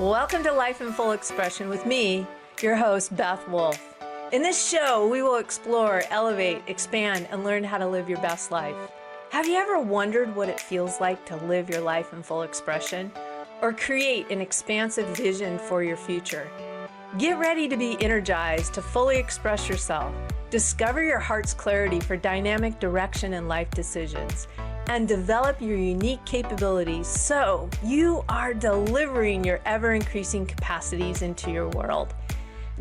Welcome to Life in Full Expression with me, your host, Beth-Wolfe. In this show, we will explore, elevate, expand, and learn how to live your best life. Have you ever wondered what it feels like to live your life in full expression or create an expansive vision for your future? Get ready to be energized to fully express yourself, discover your heart's clarity for dynamic direction in life decisions, and develop your unique capabilities so you are delivering your ever-increasing capacities into your world.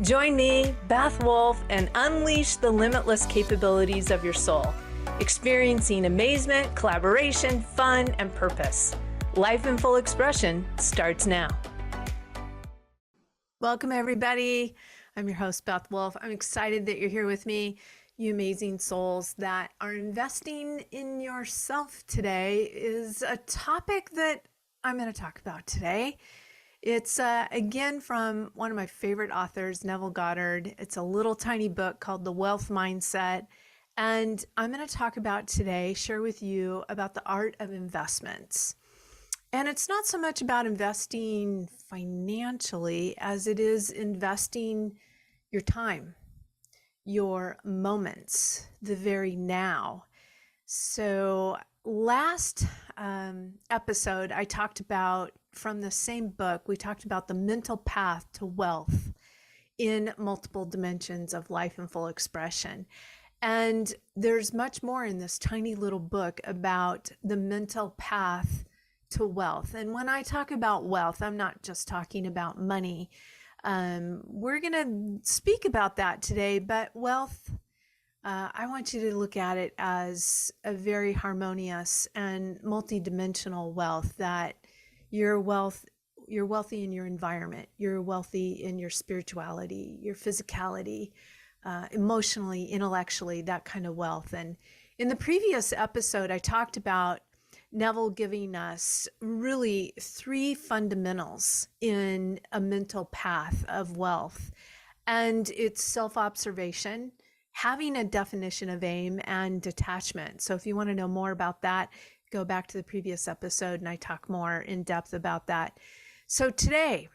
Join me, Beth-Wolfe, and unleash the limitless capabilities of your soul, experiencing amazement, collaboration, fun, and purpose. Life in Full Expression starts now. Welcome, everybody. I'm your host, Beth-Wolfe. I'm excited that you're here with me, you amazing souls that are investing in yourself today is a topic that I'm going to talk about today. It's again from one of my favorite authors, Neville Goddard. It's a little tiny book called The Wealth Mindset. And I'm going to talk about today, share with you about the art of investments. And it's not so much about investing financially as it is investing your time, your moments, the very now. So last episode, I talked about, from the same book, we talked about the mental path to wealth in multiple dimensions of life in full expression. And there's much more in this tiny little book about the mental path to wealth. And when I talk about wealth, I'm not just talking about money. We're going to speak about that today, but wealth, I want you to look at it as a very harmonious and multidimensional wealth, that you're wealthy in your environment, you're wealthy in your spirituality, your physicality, emotionally, intellectually, that kind of wealth. And in the previous episode, I talked about Neville giving us really three fundamentals in a mental path of wealth. And it's self-observation, having a definition of aim, and detachment. So if you want to know more about that, go back to the previous episode and I talk more in depth about that. So today,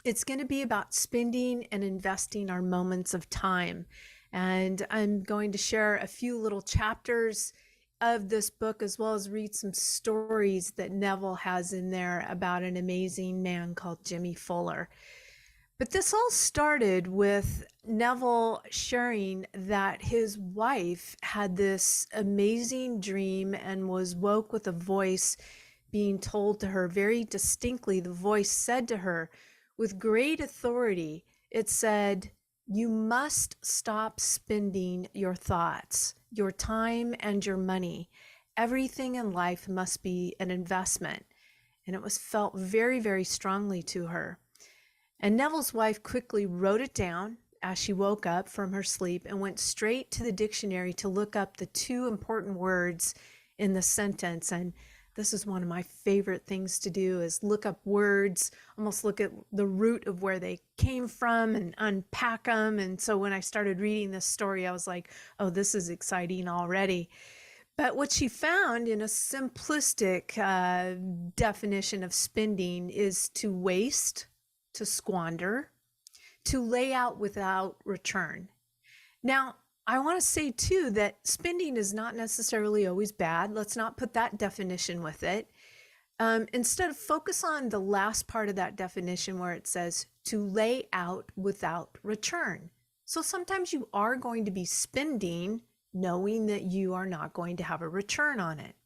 it's going to be about spending and investing our moments of time. And I'm going to share a few little chapters of this book, as well as read some stories that Neville has in there about an amazing man called Jimmy Fuller. But this all started with Neville sharing that his wife had this amazing dream and was woke with a voice being told to her very distinctly. The voice said to her with great authority, it said, "You must stop spending your thoughts, your time, and your money. Everything in life must be an investment." And it was felt very, very strongly to her. And Neville's wife quickly wrote it down as she woke up from her sleep and went straight to the dictionary to look up the two important words in the sentence. And this is one of my favorite things to do, is look up words, almost look at the root of where they came from and unpack them. And so when I started reading this story, I was like, oh, this is exciting already. But what she found in a simplistic definition of spending is to waste, to squander, to lay out without return. Now, I want to say too that spending is not necessarily always bad. Let's not put that definition with it. Instead, focus on the last part of that definition where it says to lay out without return. So sometimes you are going to be spending knowing that you are not going to have a return on it.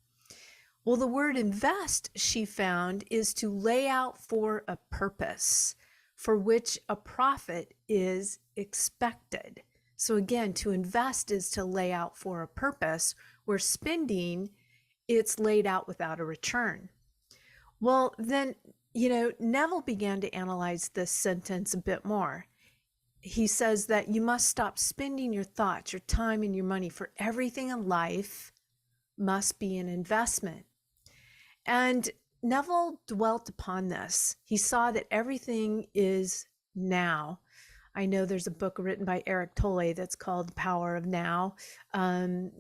Well, the word invest, she found, is to lay out for a purpose for which a profit is expected. So again, to invest is to lay out for a purpose, where spending, it's laid out without a return. Well, then, Neville began to analyze this sentence a bit more. He says that you must stop spending your thoughts, your time, and your money, for everything in life must be an investment. And Neville dwelt upon this. He saw that everything is now. I know there's a book written by Eric Tolle that's called The Power of Now. And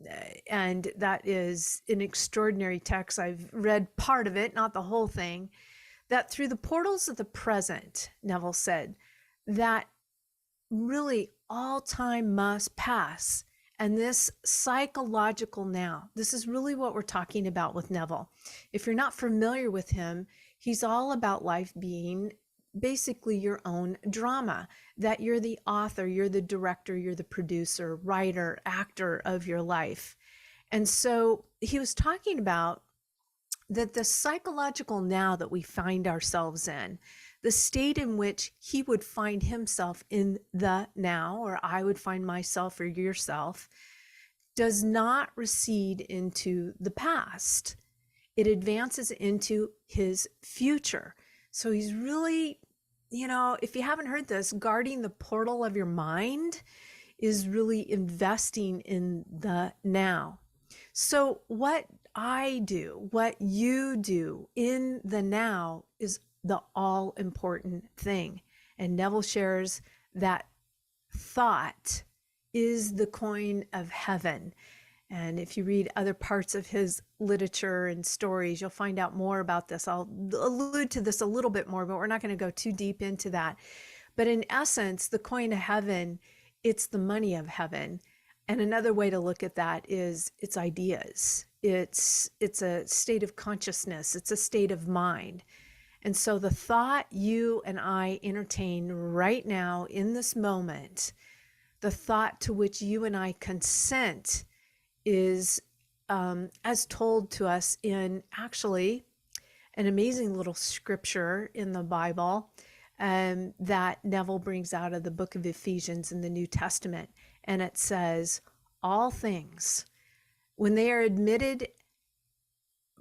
that is an extraordinary text. I've read part of it, not the whole thing. that through the portals of the present, Neville said, that really all time must pass. And this psychological now, this is really what we're talking about with Neville. If you're not familiar with him, he's all about life being basically your own drama, that you're the author, you're the director, you're the producer, writer, actor of your life. And so he was talking about that the psychological now that we find ourselves in, the state in which he would find himself in the now, or I would find myself or yourself, does not recede into the past. It advances into his future. So he's really, if you haven't heard this, guarding the portal of your mind is really investing in the now. So what I do, what you do in the now is the all important thing. And Neville shares that thought is the coin of heaven. And if you read other parts of his literature and stories, you'll find out more about this. I'll allude to this a little bit more, but we're not going to go too deep into that. But in essence, the coin of heaven, it's the money of heaven. And another way to look at that is it's ideas. It's a state of consciousness. It's a state of mind. And so the thought you and I entertain right now in this moment, the thought to which you and I consent is as told to us in actually an amazing little scripture in the Bible that Neville brings out of the book of Ephesians in the New Testament. And it says, all things, when they are admitted,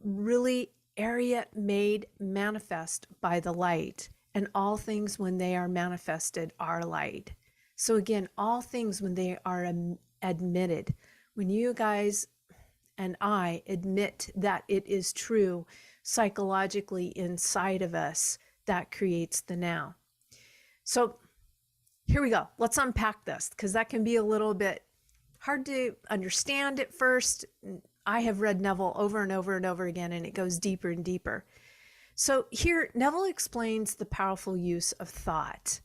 really area made manifest by the light, and all things when they are manifested are light. So again, all things when they are admitted, when you guys and I admit that it is true psychologically inside of us, that creates the now. So here we go. Let's unpack this, because that can be a little bit hard to understand at first. I have read Neville over and over and over again, and it goes deeper and deeper. So here, Neville explains the powerful use of thought.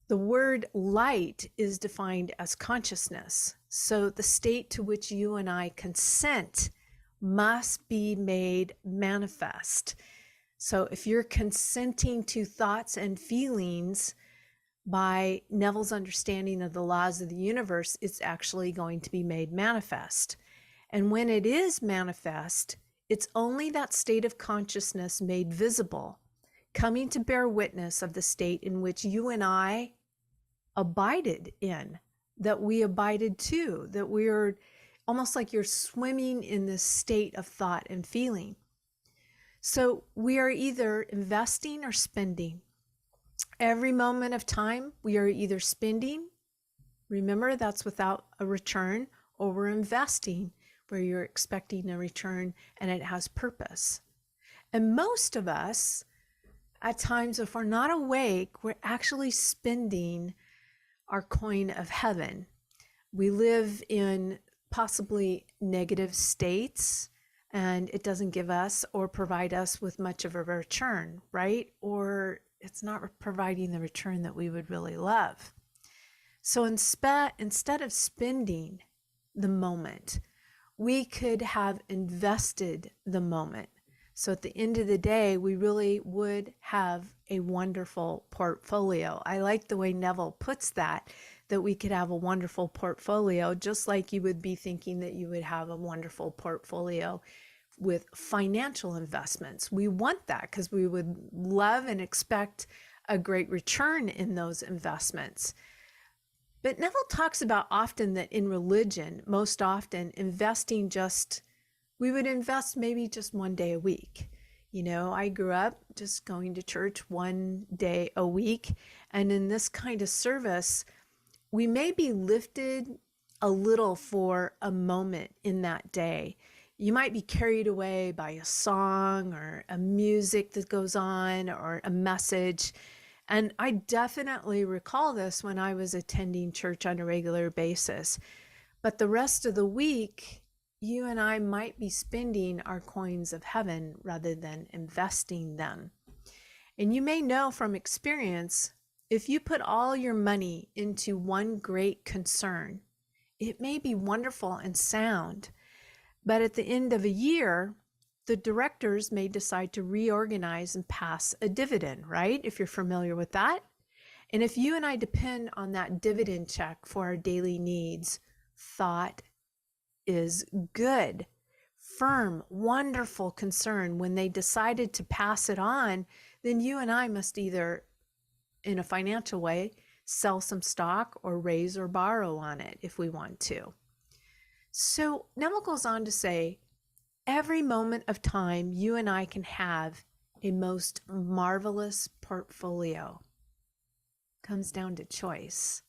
The word light is defined as consciousness. So the state to which you and I consent must be made manifest. So if you're consenting to thoughts and feelings, by Neville's understanding of the laws of the universe, it's actually going to be made manifest. And when it is manifest, it's only that state of consciousness made visible, coming to bear witness of the state in which you and I abided in, that we abided to, that we are almost like you're swimming in this state of thought and feeling. So we are either investing or spending. Every moment of time, we are either spending, remember that's without a return, or we're investing where you're expecting a return and it has purpose. And most of us, at times, if we're not awake, we're actually spending our coin of heaven. We live in possibly negative states, and it doesn't give us or provide us with much of a return, right? Or it's not providing the return that we would really love. So instead of spending the moment, we could have invested the moment. So at the end of the day, we really would have a wonderful portfolio. I like the way Neville puts that we could have a wonderful portfolio, just like you would be thinking that you would have a wonderful portfolio with financial investments. We want that because we would love and expect a great return in those investments. But Neville talks about often that in religion, most often investing we would invest maybe just one day a week. I grew up just going to church one day a week. And in this kind of service, we may be lifted a little for a moment in that day. You might be carried away by a song or a music that goes on or a message. And I definitely recall this when I was attending church on a regular basis. But the rest of the week, you and I might be spending our coins of heaven rather than investing them. And you may know from experience, if you put all your money into one great concern, it may be wonderful and sound, but at the end of a year, the directors may decide to reorganize and pass a dividend, right? If you're familiar with that. And if you and I depend on that dividend check for our daily needs, thought is good, firm, wonderful concern. When they decided to pass it on, then you and I must either, in a financial way, sell some stock or raise or borrow on it if we want to. So Neville goes on to say, every moment of time you and I can have a most marvelous portfolio. Comes down to choice.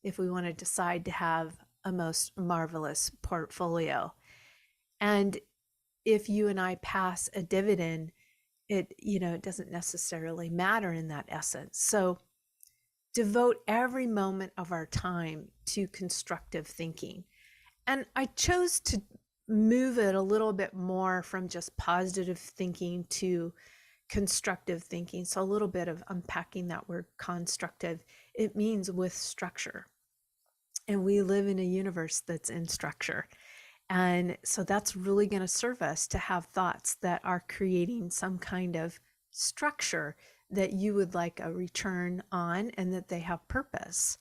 If we want to decide to have a most marvelous portfolio. And if you and I pass a dividend, it doesn't necessarily matter in that essence. So devote every moment of our time to constructive thinking. And I chose to move it a little bit more from just positive thinking to constructive thinking. So a little bit of unpacking that word constructive. It means with structure. And we live in a universe that's in structure. And so that's really going to serve us to have thoughts that are creating some kind of structure that you would like a return on and that they have purpose.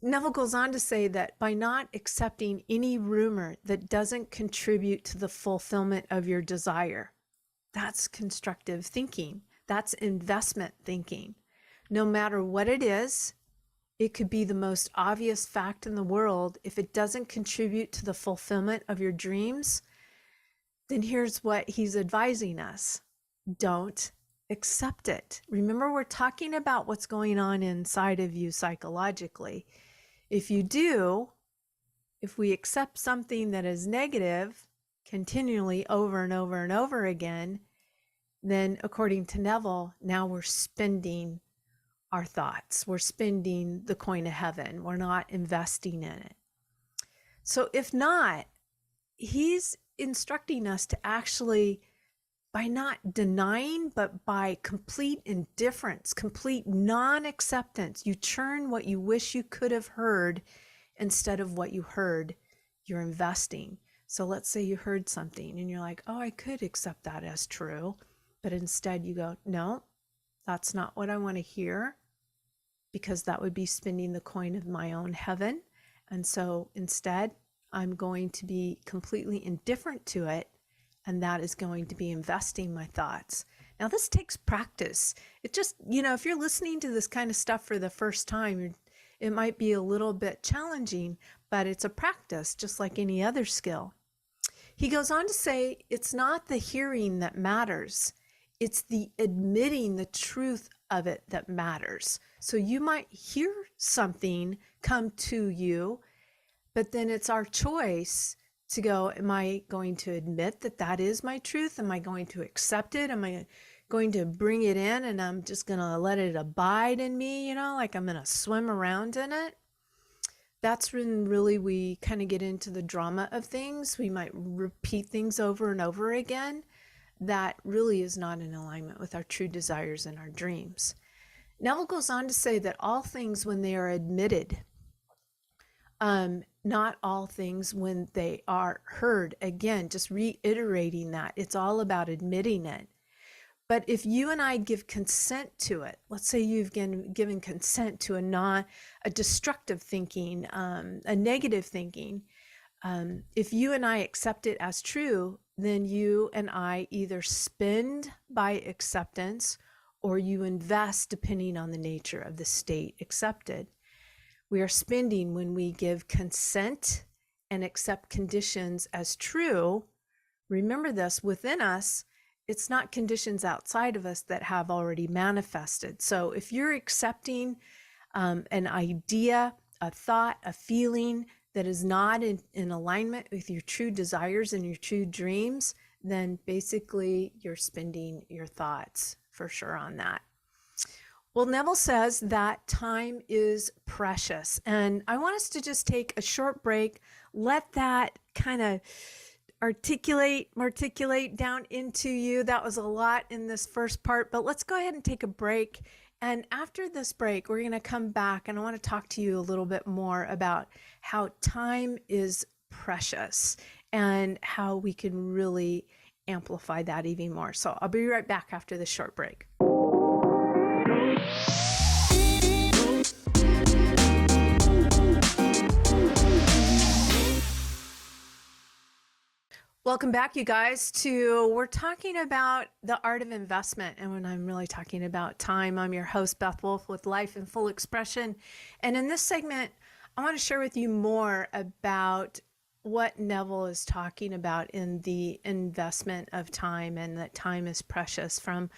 Neville goes on to say that by not accepting any rumor that doesn't contribute to the fulfillment of your desire, that's constructive thinking. That's investment thinking. No matter what it is, it could be the most obvious fact in the world. If it doesn't contribute to the fulfillment of your dreams, then here's what he's advising us. Don't accept it. Remember, we're talking about what's going on inside of you psychologically. If you do, if we accept something that is negative continually over and over and over again, then according to Neville, now we're spending our thoughts. We're spending the coin of heaven. We're not investing in it. So if not, he's instructing us to actually, by not denying, but by complete indifference, complete non-acceptance, you churn what you wish you could have heard instead of what you heard, you're investing. So let's say you heard something and you're like, oh, I could accept that as true. But instead you go, no, that's not what I want to hear, because that would be spending the coin of my own heaven. And so instead, I'm going to be completely indifferent to it. And that is going to be investing my thoughts. Now, this takes practice. It just, if you're listening to this kind of stuff for the first time, it might be a little bit challenging, but it's a practice, just like any other skill. He goes on to say, it's not the hearing that matters. It's the admitting the truth of it that matters. So you might hear something come to you, but then it's our choice to go, am I going to admit that that is my truth? Am I going to accept it? Am I going to bring it in and I'm just going to let it abide in me, like I'm going to swim around in it? That's when really we kind of get into the drama of things. We might repeat things over and over again. That really is not in alignment with our true desires and our dreams. Neville goes on to say that all things when they are admitted, not all things when they are heard. Again, just reiterating that. It's all about admitting it. But if you and I give consent to it, let's say you've given consent to a destructive thinking, a negative thinking, if you and I accept it as true, then you and I either spend by acceptance or you invest depending on the nature of the state accepted. We are spending when we give consent and accept conditions as true. Remember this, within us, it's not conditions outside of us that have already manifested. So if you're accepting an idea, a thought, a feeling that is not in alignment with your true desires and your true dreams, then basically you're spending your thoughts for sure on that. Well, Neville says that time is precious. And I want us to just take a short break, let that kind of articulate down into you. That was a lot in this first part, but let's go ahead and take a break. And after this break, we're going to come back and I want to talk to you a little bit more about how time is precious and how we can really amplify that even more. So I'll be right back after this short break. Welcome back, you guys, we're talking about the art of investment. And when I'm really talking about time, I'm your host, Beth Wolfe with Life in Full Expression. And in this segment, I want to share with you more about what Neville is talking about in the investment of time, and that time is precious, from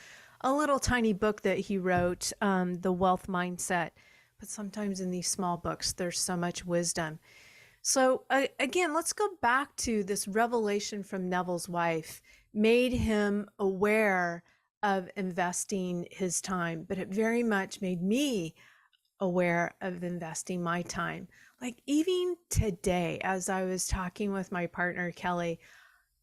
a little tiny book that he wrote, The Wealth Mindset. But sometimes in these small books, there's so much wisdom. So again, let's go back to this revelation from Neville's wife, made him aware of investing his time, but it very much made me aware of investing my time. Like even today, as I was talking with my partner, Kelly,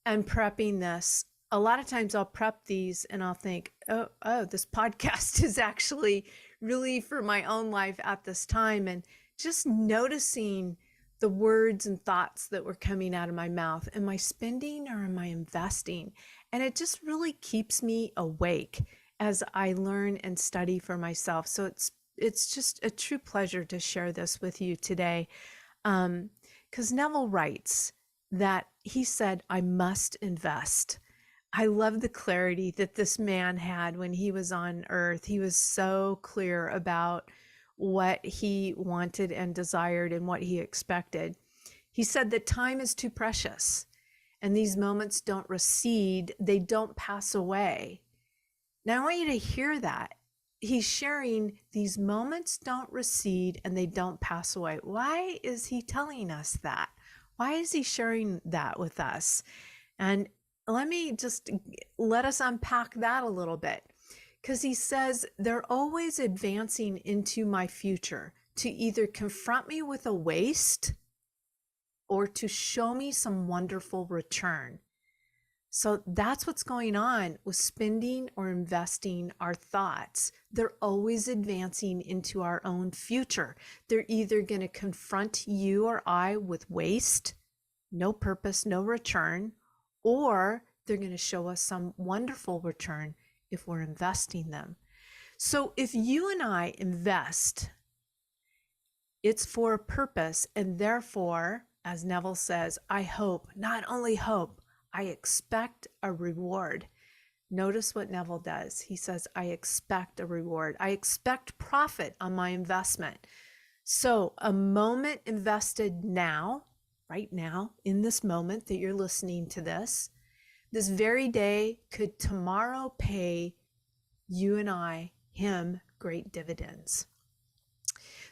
and prepping this, a lot of times I'll prep these and I'll think, oh, this podcast is actually really for my own life at this time. And just noticing the words and thoughts that were coming out of my mouth. Am I spending or am I investing? And it just really keeps me awake as I learn and study for myself. So it's just a true pleasure to share this with you today. Because Neville writes that he said, I must invest. I love the clarity that this man had when he was on earth. He was so clear about what he wanted and desired and what he expected. He said that time is too precious and these moments don't recede, they don't pass away. Now I want you to hear that. He's sharing these moments don't recede and they don't pass away. Why is he telling us that? Why is he sharing that with us? And let us unpack that a little bit. Because he says they're always advancing into my future to either confront me with a waste or to show me some wonderful return. So that's what's going on with spending or investing our thoughts. They're always advancing into our own future. They're either going to confront you or I with waste, no purpose, no return, or they're going to show us some wonderful return if we're investing them. So if you and I invest, it's for a purpose, and therefore, as Neville says, I hope, not only hope, I expect a reward. Notice what Neville does. He says, I expect a reward. I expect profit on my investment. So a moment invested now, right now, in this moment that you're listening to this very day could tomorrow pay you and him great dividends.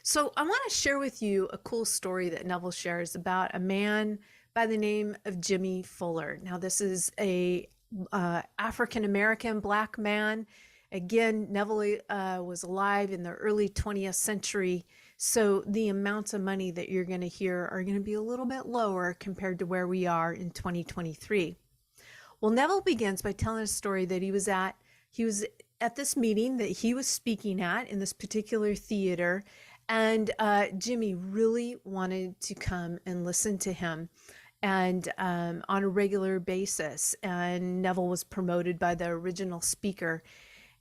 So I want to share with you a cool story that Neville shares about a man by the name of Jimmy Fuller. Now this is a African-American Black man. Again, Neville was alive in the early 20th century. So the amounts of money that you're going to hear are going to be a little bit lower compared to where we are in 2023. Well, Neville begins by telling a story that he was at this meeting that he was speaking at in this particular theater. And Jimmy really wanted to come and listen to him and on a regular basis. And Neville was promoted by the original speaker.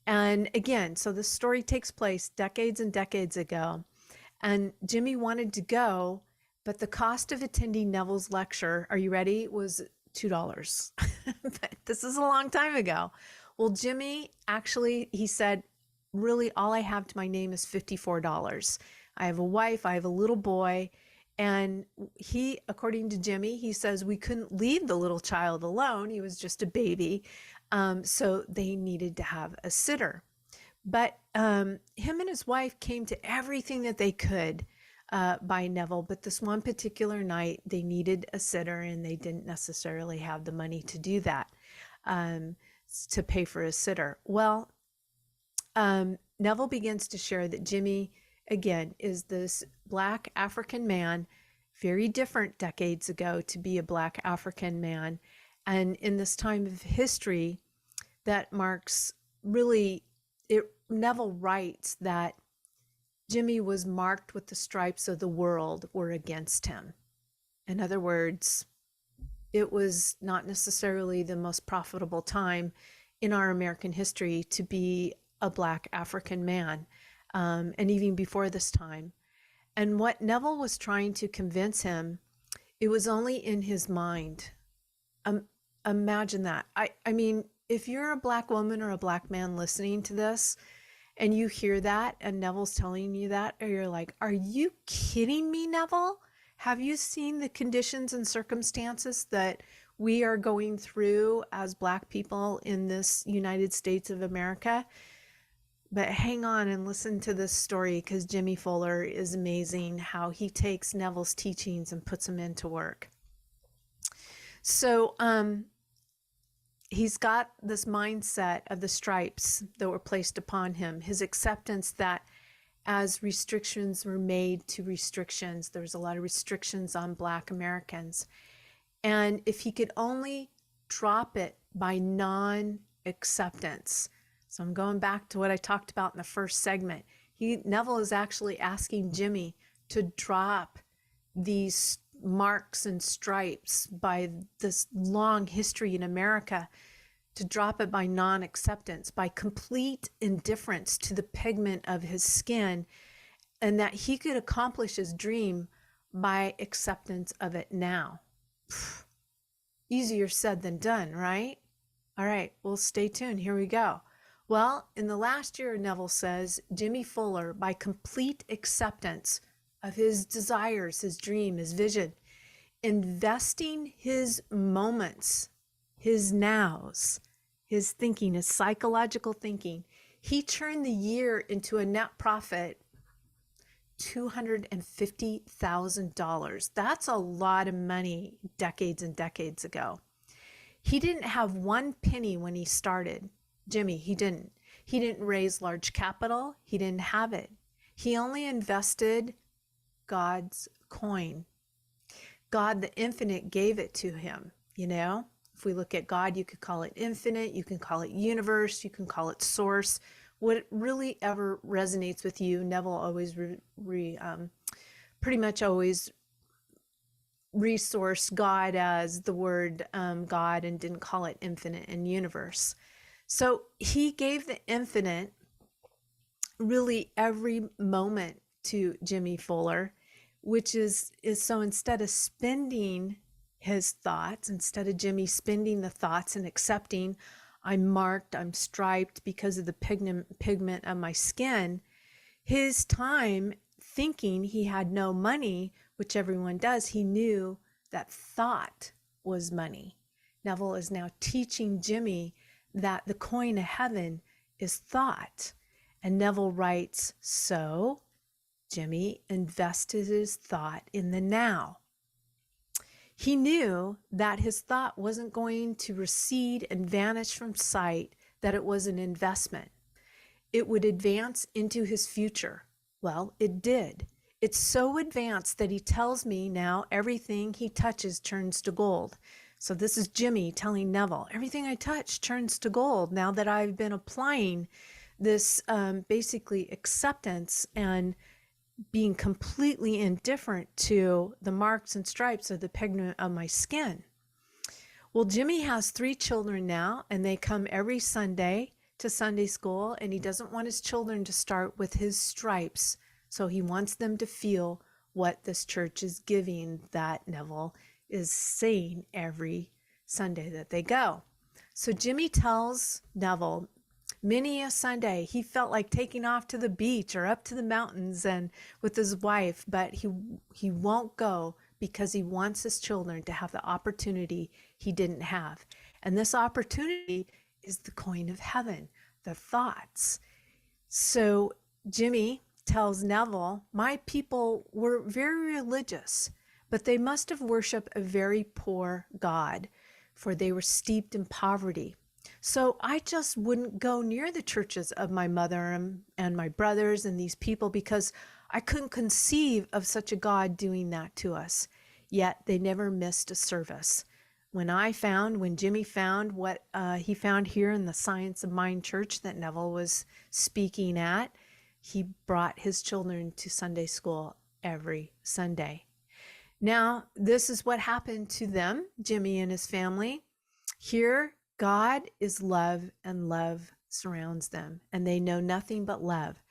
And again, so this story takes place decades and decades ago. And Jimmy wanted to go, but the cost of attending Neville's lecture, are you ready, was $2. This is a long time ago. Well, Jimmy actually, he said, really all I have to my name is $54. I have a wife, I have a little boy. And he, according to Jimmy, he says we couldn't leave the little child alone. He was just a baby. So they needed to have a sitter. But him and his wife came to everything that they could by Neville, but this one particular night they needed a sitter and they didn't necessarily have the money to do that, to pay for a sitter. Well, Neville begins to share that Jimmy, again, is this Black African man, very different decades ago to be a Black African man. And in this time of history that marks really, Neville writes that Jimmy was marked with the stripes of the world were against him. In other words, it was not necessarily the most profitable time in our American history to be a Black African man, and even before this time. And what Neville was trying to convince him, it was only in his mind. Imagine that. I mean, if you're a Black woman or a Black man listening to this and you hear that and Neville's telling you that, or you're like, are you kidding me, Neville? Have you seen the conditions and circumstances that we are going through as Black people in this United States of America? But hang on and listen to this story, because Jimmy Fuller is amazing how he takes Neville's teachings and puts them into work. So he's got this mindset of the stripes that were placed upon him, his acceptance that as restrictions were made to restrictions, there was a lot of restrictions on Black Americans. And if he could only drop it by non-acceptance. So I'm going back to what I talked about in the first segment. Neville is actually asking Jimmy to drop these marks and stripes by this long history in America, to drop it by non-acceptance, by complete indifference to the pigment of his skin, and that he could accomplish his dream by acceptance of it now. Easier said than done, right? All right, well, stay tuned. Here we go. Well, in the last year, Neville says, Jimmy Fuller, by complete acceptance of his desires, his dream, his vision, investing his moments, his nows, his thinking, his psychological thinking, he turned the year into a net profit, $250,000. That's a lot of money decades and decades ago. He didn't have one penny when he started. Jimmy, he didn't raise large capital. He didn't have it. He only invested God's coin. God, the infinite, gave it to him. You know, if we look at God, you could call it infinite, you can call it universe, you can call it source. What really ever resonates with you, Neville always pretty much always resourced God as the word God, and didn't call it infinite and universe. So he gave the infinite really every moment to Jimmy Fuller, which is so instead of spending his thoughts, instead of Jimmy spending the thoughts and accepting, I'm marked, I'm striped because of the pigment of my skin, his time thinking he had no money, which everyone does, he knew that thought was money. Neville is now teaching Jimmy that the coin of heaven is thought. And Neville writes, so Jimmy invested his thought in the now. He knew that his thought wasn't going to recede and vanish from sight, that it was an investment. It would advance into his future. Well, it did. It's so advanced that he tells me now everything he touches turns to gold. So this is Jimmy telling Neville, everything I touch turns to gold now that I've been applying this basically acceptance and being completely indifferent to the marks and stripes of the pigment of my skin. Well, Jimmy has 3 children now, and they come every Sunday to Sunday school, and he doesn't want his children to start with his stripes. So he wants them to feel what this church is giving, that Neville is saying every Sunday that they go. So Jimmy tells Neville, many a Sunday he felt like taking off to the beach or up to the mountains and with his wife, but he won't go because he wants his children to have the opportunity he didn't have. And this opportunity is the coin of heaven, the thoughts. So Jimmy tells Neville, my people were very religious, but they must have worshiped a very poor God, for they were steeped in poverty. So I just wouldn't go near the churches of my mother and my brothers and these people, because I couldn't conceive of such a God doing that to us. Yet they never missed a service. when Jimmy found what he found here in the Science of Mind church that Neville was speaking at, he brought his children to Sunday school every Sunday. Now, this is what happened to them, Jimmy and his family. Here, God is love, and love surrounds them, and they know nothing but love,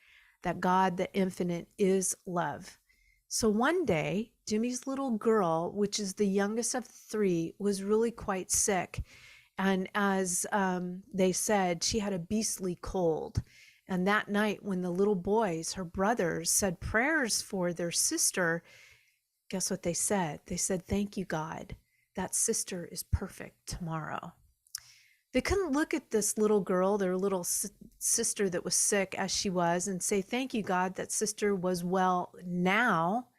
that God, the infinite, is love. So one day, Jimmy's little girl, which is the youngest of three, was really quite sick. And as they said, she had a beastly cold. And that night, when the little boys, her brothers, said prayers for their sister, guess what they said? They said, "Thank you, God. That sister is perfect tomorrow." They couldn't look at this little girl, their little sister that was sick as she was, and say, "Thank you, God, that sister was well now."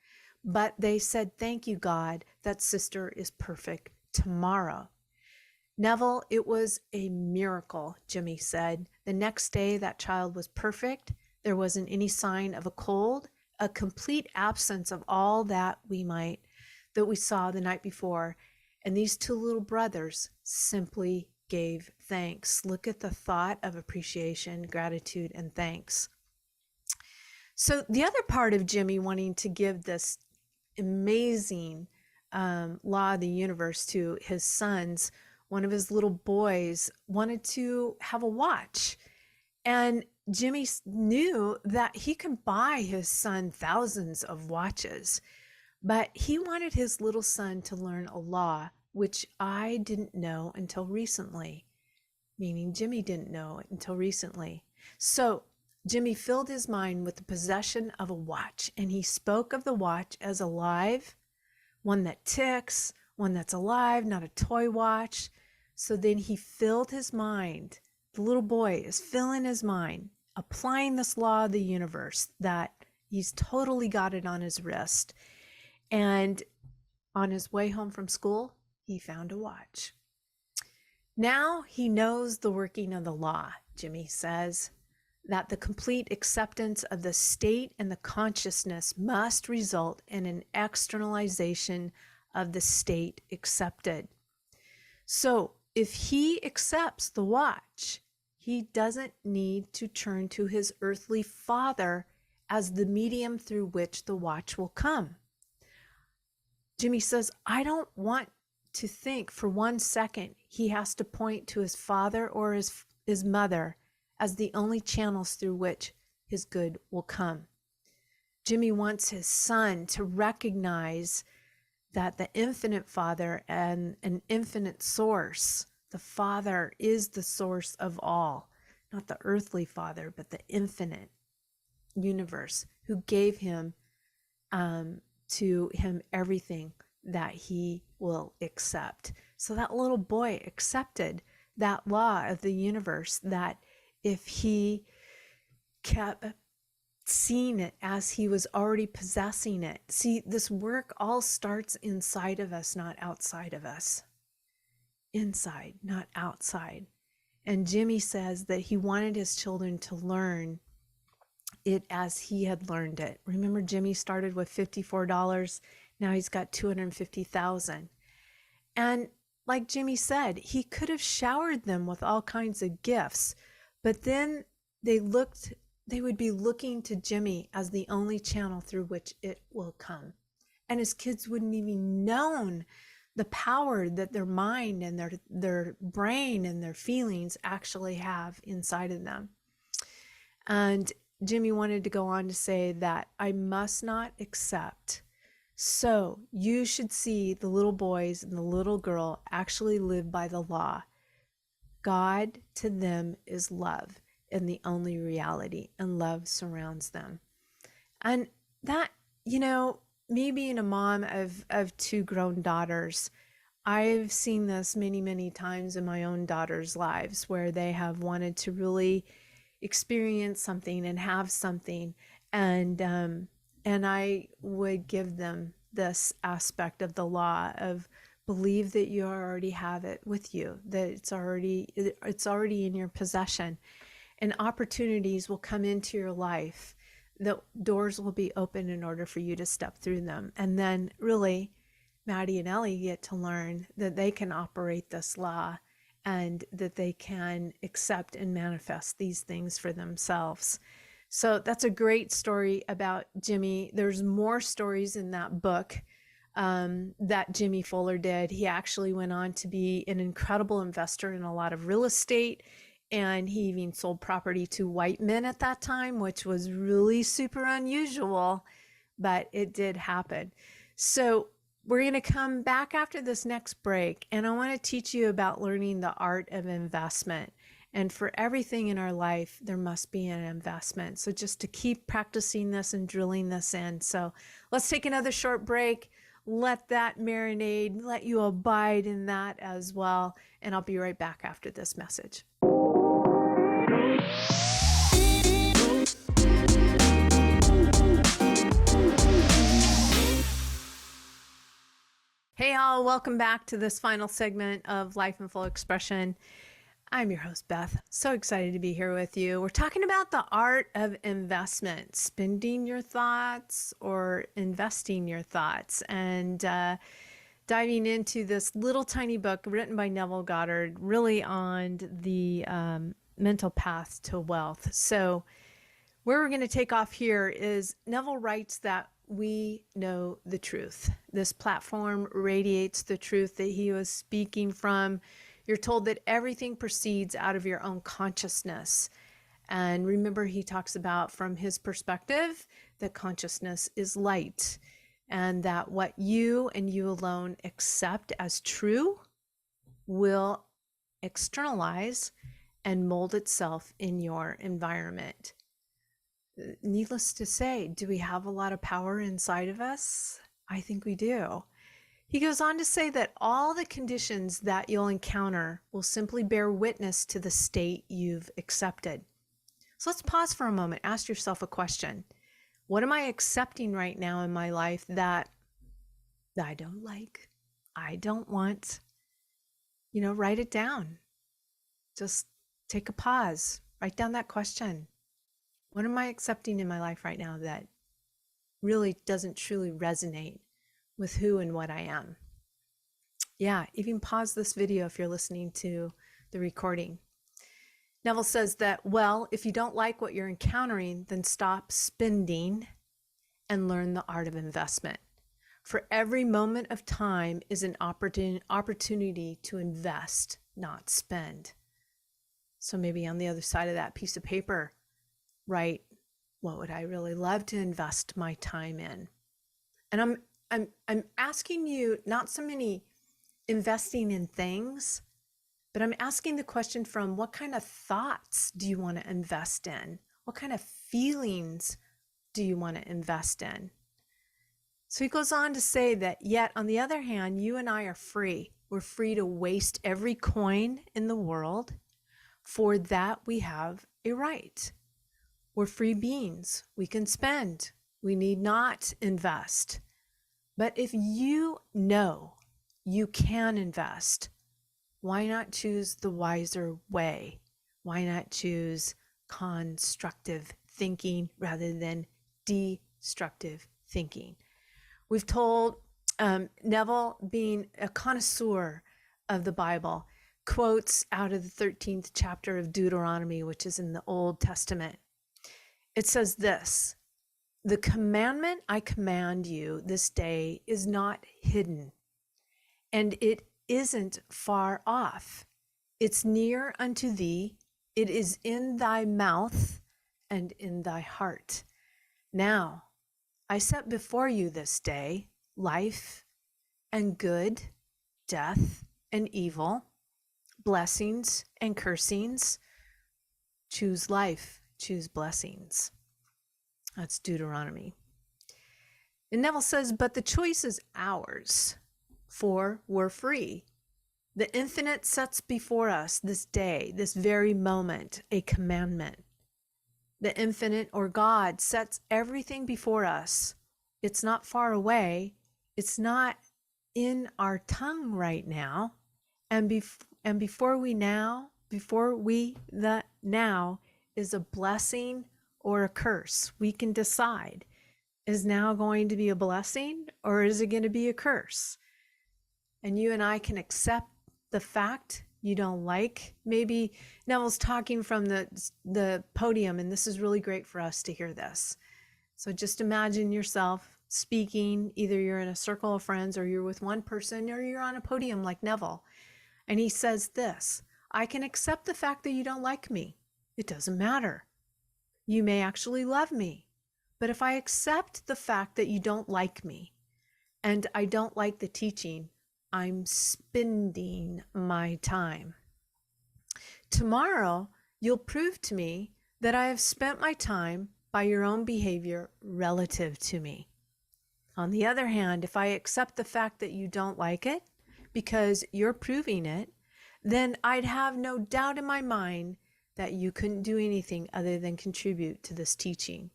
But they said, "Thank you, God, that sister is perfect tomorrow." Neville, it was a miracle, Jimmy said. The next day, that child was perfect. There wasn't any sign of a cold, a complete absence of all that we saw the night before. And these two little brothers simply gave thanks. Look at the thought of appreciation, gratitude, and thanks. So the other part of Jimmy wanting to give this amazing law of the universe to his sons, one of his little boys wanted to have a watch. And Jimmy knew that he could buy his son thousands of watches, but he wanted his little son to learn a law, which I didn't know until recently, meaning Jimmy didn't know it until recently. So Jimmy filled his mind with the possession of a watch, and he spoke of the watch as alive, one that ticks, one that's alive, not a toy watch. So then he filled his mind. The little boy is filling his mind, applying this law of the universe that he's totally got it on his wrist. And on his way home from school, he found a watch. Now he knows the working of the law, Jimmy says, that the complete acceptance of the state and the consciousness must result in an externalization of the state accepted. So if he accepts the watch, he doesn't need to turn to his earthly father as the medium through which the watch will come. Jimmy says, I don't want to think for 1 second he has to point to his father or his mother as the only channels through which his good will come. Jimmy wants his son to recognize that the infinite Father and an infinite source, the Father is the source of all, not the earthly Father, but the infinite universe who gave him to him everything that he will accept. So that little boy accepted that law of the universe, that if he kept seeing it as he was already possessing it. See, this work all starts inside of us, not outside of us. Inside, not outside. And Jimmy says that he wanted his children to learn it as he had learned it. Remember, Jimmy started with $54. Now he's got $250,000. And like Jimmy said, he could have showered them with all kinds of gifts, but then they would be looking to Jimmy as the only channel through which it will come. And his kids wouldn't even known the power that their mind and their brain and their feelings actually have inside of them. And Jimmy wanted to go on to say that I must not accept. So you should see the little boys and the little girl actually live by the law. God to them is love and the only reality, and love surrounds them. And that, me being a mom of two grown daughters, I've seen this many, many times in my own daughters' lives where they have wanted to really experience something and have something. And I would give them this aspect of the law of believe that you already have it with you, that it's already in your possession. And opportunities will come into your life. The doors will be open in order for you to step through them. And then really Maddie and Ellie get to learn that they can operate this law and that they can accept and manifest these things for themselves. So that's a great story about Jimmy. There's more stories in that book that Jimmy Fuller did. He actually went on to be an incredible investor in a lot of real estate, and he even sold property to white men at that time, which was really super unusual, but it did happen. So we're going to come back after this next break, and I want to teach you about learning the art of investment. And for everything in our life, there must be an investment. So just to keep practicing this and drilling this in. So let's take another short break. Let that marinate, let you abide in that as well. And I'll be right back after this message. Hey all, welcome back to this final segment of Life in Full Expression. I'm your host, Beth. So excited to be here with you. We're talking about the art of investment, spending your thoughts or investing your thoughts, and diving into this little tiny book written by Neville Goddard, really on the mental path to wealth. So where we're going to take off here is Neville writes that we know the truth. This platform radiates the truth that he was speaking from. You're told that everything proceeds out of your own consciousness. And remember, he talks about, from his perspective, that consciousness is light, and that what you and you alone accept as true will externalize and mold itself in your environment. Needless to say, do we have a lot of power inside of us? I think we do. He goes on to say that all the conditions that you'll encounter will simply bear witness to the state you've accepted. So let's pause for a moment. Ask yourself a question. What am I accepting right now in my life that I don't like, I don't want? Write it down. Just take a pause. Write down that question. What am I accepting in my life right now that really doesn't truly resonate with who and what I am? Yeah, even pause this video if you're listening to the recording. Neville says that, well, if you don't like what you're encountering, then stop spending and learn the art of investment. For every moment of time is an opportunity to invest, not spend. So maybe on the other side of that piece of paper, write, what would I really love to invest my time in? And I'm asking you not so many investing in things, but I'm asking the question from, what kind of thoughts do you want to invest in? What kind of feelings do you want to invest in? So he goes on to say that, yet on the other hand, you and I are free. We're free to waste every coin in the world. For that we have a right. We're free beings. We can spend. We need not invest. But if you know you can invest, why not choose the wiser way? Why not choose constructive thinking rather than destructive thinking? We've told Neville, being a connoisseur of the Bible, quotes out of the 13th chapter of Deuteronomy, which is in the Old Testament. It says this: the commandment I command you this day is not hidden, and it isn't far off. It's near unto thee. It is in thy mouth and in thy heart. Now, I set before you this day life and good, death and evil, blessings and cursings. Choose life, choose blessings. That's Deuteronomy. And Neville says, but the choice is ours, for we're free. The infinite sets before us this day, this very moment, a commandment. The infinite, or God, sets everything before us. It's not far away. It's not in our tongue right now. And before we now is a blessing or a curse. We can decide, is now going to be a blessing or is it going to be a curse? and you and I can accept the fact you don't like. Maybe Neville's talking from the podium, and this is really great for us to hear this. So just imagine yourself speaking. Either you're in a circle of friends, or you're with one person, or you're on a podium like Neville. And he says this: I can accept the fact that you don't like me. It doesn't matter. You may actually love me. But if I accept the fact that you don't like me, and I don't like the teaching, I'm spending my time. Tomorrow, you'll prove to me that I have spent my time by your own behavior relative to me. On the other hand, if I accept the fact that you don't like it because you're proving it, then I'd have no doubt in my mind that you couldn't do anything other than contribute to this teaching.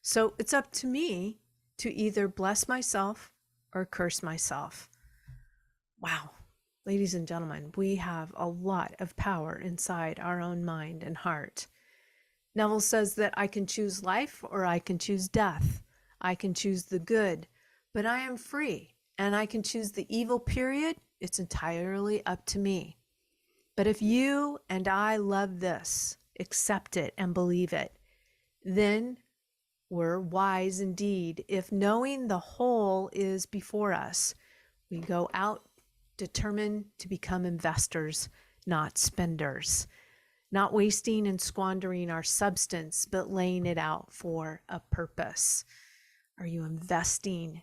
So it's up to me to either bless myself or curse myself. Wow. Ladies and gentlemen, we have a lot of power inside our own mind and heart. Neville says that I can choose life or I can choose death. I can choose the good, but I am free, and I can choose the evil, period. It's entirely up to me. But if you and I love this, accept it, and believe it, then we're wise indeed. If knowing the whole is before us, we go out determined to become investors, not spenders, not wasting and squandering our substance, but laying it out for a purpose. Are you investing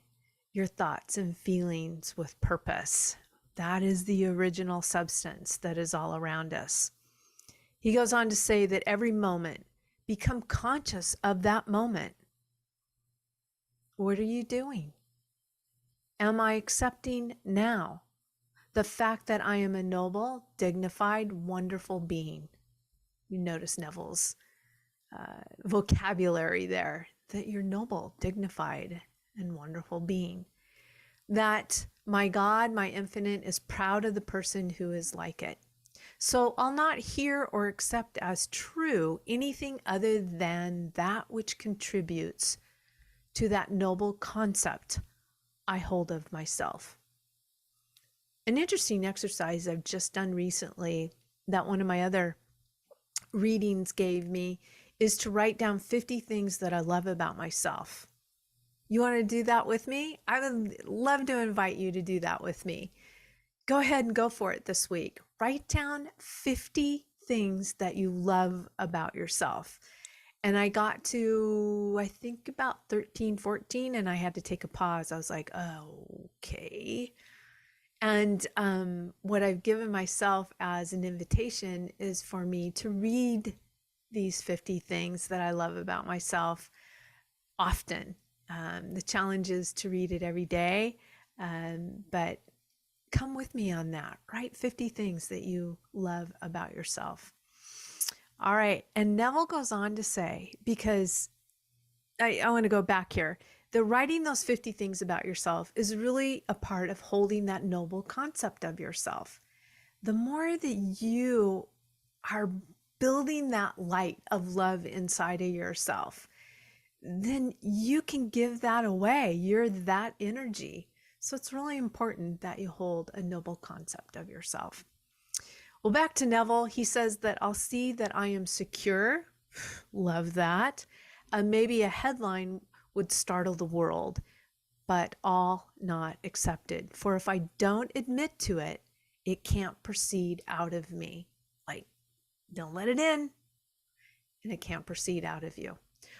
your thoughts and feelings with purpose? That is the original substance that is all around us. He goes on to say that every moment, become conscious of that moment. What are you doing? Am I accepting now the fact that I am a noble, dignified, wonderful being? You notice Neville's vocabulary there, that you're noble, dignified, and wonderful being. That my God, my infinite, is proud of the person who is like it. So I'll not hear or accept as true anything other than that which contributes to that noble concept I hold of myself. An interesting exercise I've just done recently that one of my other readings gave me is to write down 50 things that I love about myself. You want to do that with me? I would love to invite you to do that with me. Go ahead and go for it this week. Write down 50 things that you love about yourself. And I got to, I think, about 13, 14, and I had to take a pause. I was like, oh, okay. And what I've given myself as an invitation is for me to read these 50 things that I love about myself often. The challenge is to read it every day, but come with me on that. Write 50 things that you love about yourself. All right. And Neville goes on to say, because I want to go back here, the writing those 50 things about yourself is really a part of holding that noble concept of yourself. The more that you are building that light of love inside of yourself, then you can give that away. You're that energy. So it's really important that you hold a noble concept of yourself. Well, back to Neville, he says that I'll see that I am secure. Love that. Maybe a headline would startle the world, but all not accepted. For if I don't admit to it, it can't proceed out of me. Like, don't let it in, and it can't proceed out of you.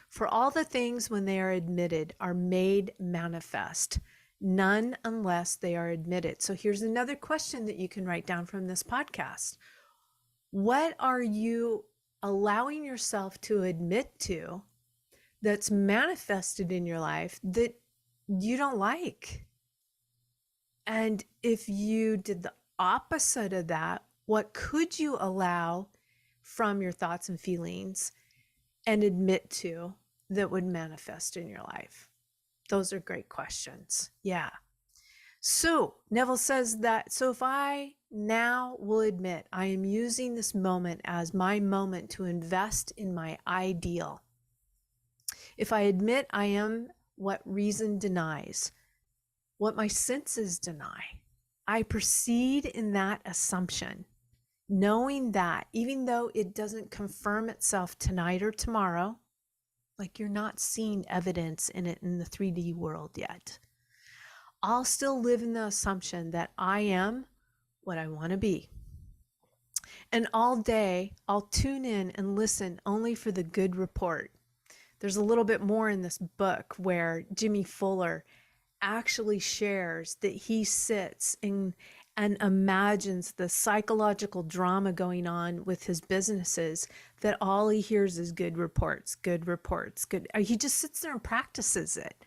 For all the things, when they are admitted, are made manifest, none unless they are admitted. So here's another question that you can write down from this podcast. What are you allowing yourself to admit to that's manifested in your life that you don't like? And if you did the opposite of that, what could you allow from your thoughts and feelings and admit to that would manifest in your life? Those are great questions. Yeah. So Neville says that, so if I now will admit I am using this moment as my moment to invest in my ideal. If I admit I am what reason denies, what my senses deny, I proceed in that assumption, knowing that even though it doesn't confirm itself tonight or tomorrow, like you're not seeing evidence in it in the 3D world yet, I'll still live in the assumption that I am what I want to be. And all day, I'll tune in and listen only for the good report. There's a little bit more in this book where Jimmy Fuller actually shares that he sits and imagines the psychological drama going on with his businesses, that all he hears is good reports, good reports, good. He just sits there and practices it.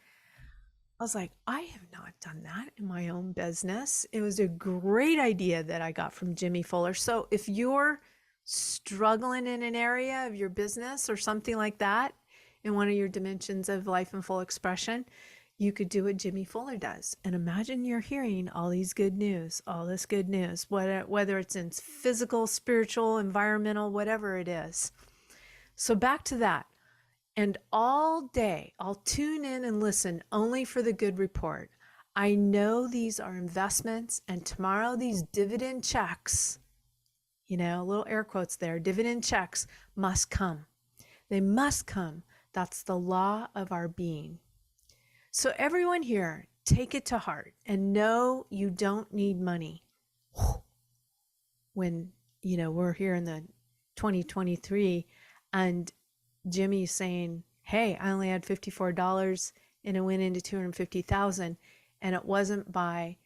I was like, I have not done that in my own business. It was a great idea that I got from Jimmy Fuller. So if you're struggling in an area of your business or something like that, in one of your dimensions of life and full expression, you could do what Jimmy Fuller does. And imagine you're hearing all these good news, all this good news, whether it's in physical, spiritual, environmental, whatever it is. So back to that. And all day, I'll tune in and listen only for the good report. I know these are investments, and tomorrow these dividend checks, little air quotes there, dividend checks must come. They must come. That's the law of our being. So everyone here, take it to heart and know you don't need money. When, we're here in the 2023 and Jimmy's saying, hey, I only had $54 and it went into $250,000, and it wasn't by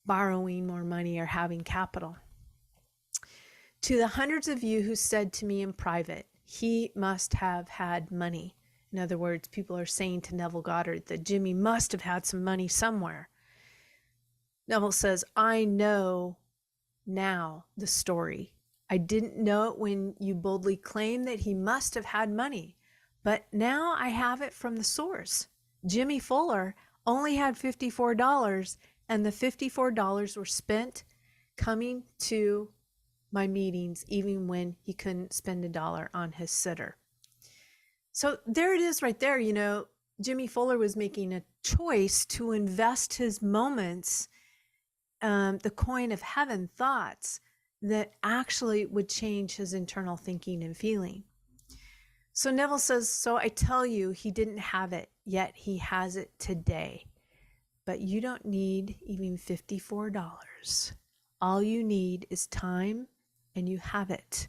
borrowing more money or having capital. To the hundreds of you who said to me in private, he must have had money. In other words, people are saying to Neville Goddard that Jimmy must have had some money somewhere. Neville says, I know now the story. I didn't know it when you boldly claimed that he must have had money, but now I have it from the source. Jimmy Fuller only had $54, and the $54 were spent coming to my meetings, even when he couldn't spend $1 on his sitter. So there it is right there. Jimmy Fuller was making a choice to invest his moments, the coin of heaven thoughts, that actually would change his internal thinking and feeling. So Neville says, so I tell you, he didn't have it, yet he has it today. But you don't need even $54. All you need is time, and you have it.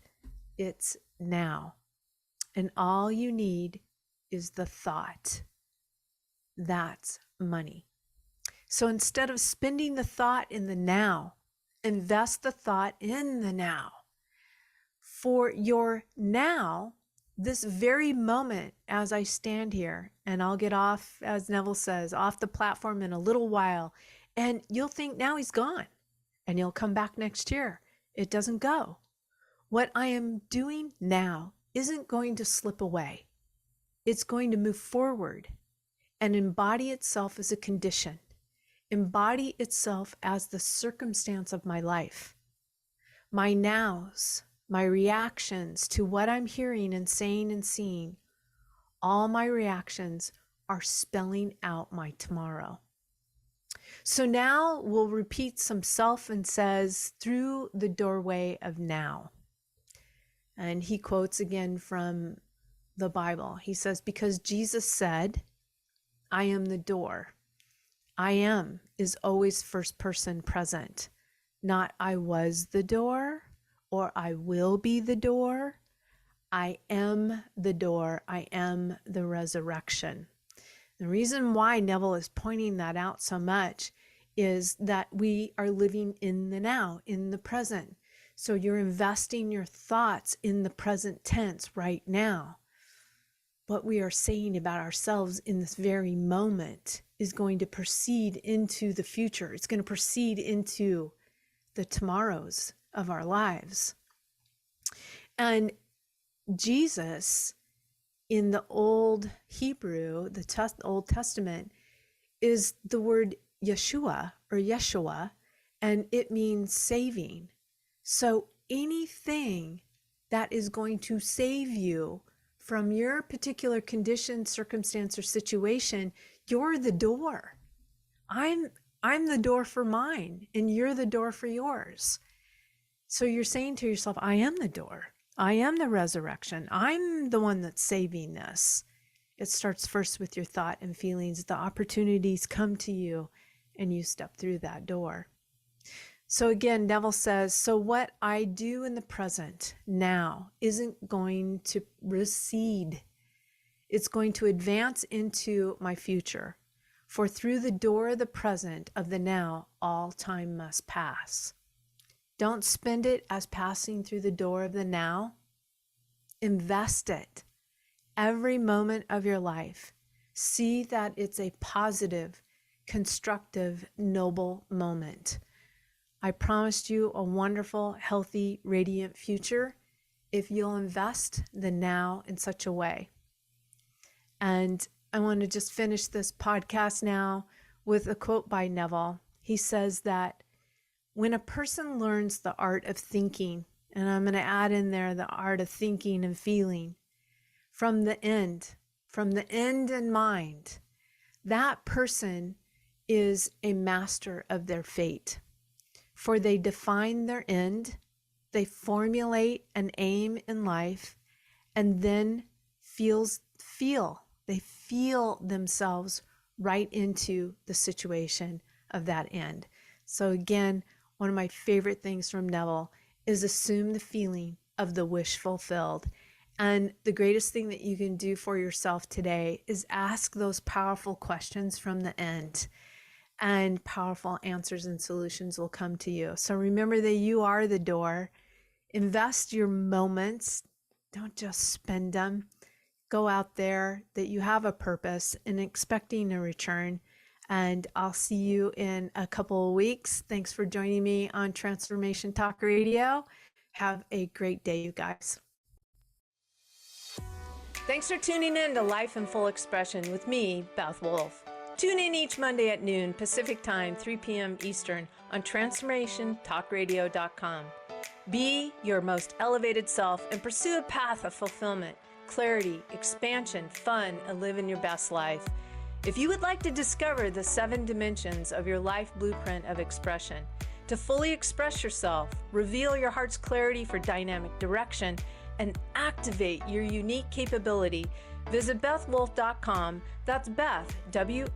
It's now. And all you need is the thought. That's money. So instead of spending the thought in the now, invest the thought in the now. For your now, this very moment, as I stand here, and I'll get off, as Neville says, off the platform in a little while, and you'll think now he's gone, and you'll come back next year. It doesn't go. What I am doing now isn't going to slip away. It's going to move forward and embody itself as a condition, embody itself as the circumstance of my life. My nows, my reactions to what I'm hearing and saying and seeing, all my reactions are spelling out my tomorrow. So now we'll repeat some self and says, through the doorway of now. And he quotes again from the Bible. He says, because Jesus said, I am the door. I am is always first person present, not I was the door or I will be the door. I am the door. I am the resurrection. The reason why Neville is pointing that out so much is that we are living in the now, in the present. So you're investing your thoughts in the present tense right now. What we are saying about ourselves in this very moment is going to proceed into the future. It's going to proceed into the tomorrows of our lives. And Jesus, in the Old Hebrew, the Old Testament, is the word Yeshua or Yeshua, and it means saving. So anything that is going to save you from your particular condition, circumstance, or situation, you're the door. I'm I'm the door for mine, and you're the door for yours. So you're saying to yourself, I am the door. I am the resurrection. I'm the one that's saving this. It starts first with your thought and feelings. The opportunities come to you, and you step through that door. So again, Neville says, so what I do in the present now isn't going to recede. It's going to advance into my future. For through the door of the present of the now, all time must pass. Don't spend it as passing through the door of the now. Invest it. Every moment of your life. See that it's a positive, constructive, noble moment. I promised you a wonderful, healthy, radiant future if you'll invest the now in such a way. And I want to just finish this podcast now with a quote by Neville. He says that when a person learns the art of thinking, and I'm going to add in there the art of thinking and feeling, from the end in mind, that person is a master of their fate. For they define their end, they formulate an aim in life, and then they feel themselves right into the situation of that end. So again, one of my favorite things from Neville is assume the feeling of the wish fulfilled. And the greatest thing that you can do for yourself today is ask those powerful questions from the end, and powerful answers and solutions will come to you. So remember that you are the door. Invest your moments. Don't just spend them. Go out there, that you have a purpose and expecting a return. And I'll see you in a couple of weeks. Thanks for joining me on Transformation Talk Radio. Have a great day, you guys. Thanks for tuning in to Life in Full Expression with me, Beth Wolfe. Tune in each Monday at noon Pacific Time, 3 p.m. Eastern on TransformationTalkRadio.com. Be your most elevated self and pursue a path of fulfillment, clarity, expansion, fun, and live in your best life. If you would like to discover the 7 dimensions of your life blueprint of expression, to fully express yourself, reveal your heart's clarity for dynamic direction, and activate your unique capability, visit beth-wolfe.com. That's Beth, WOLFE.com.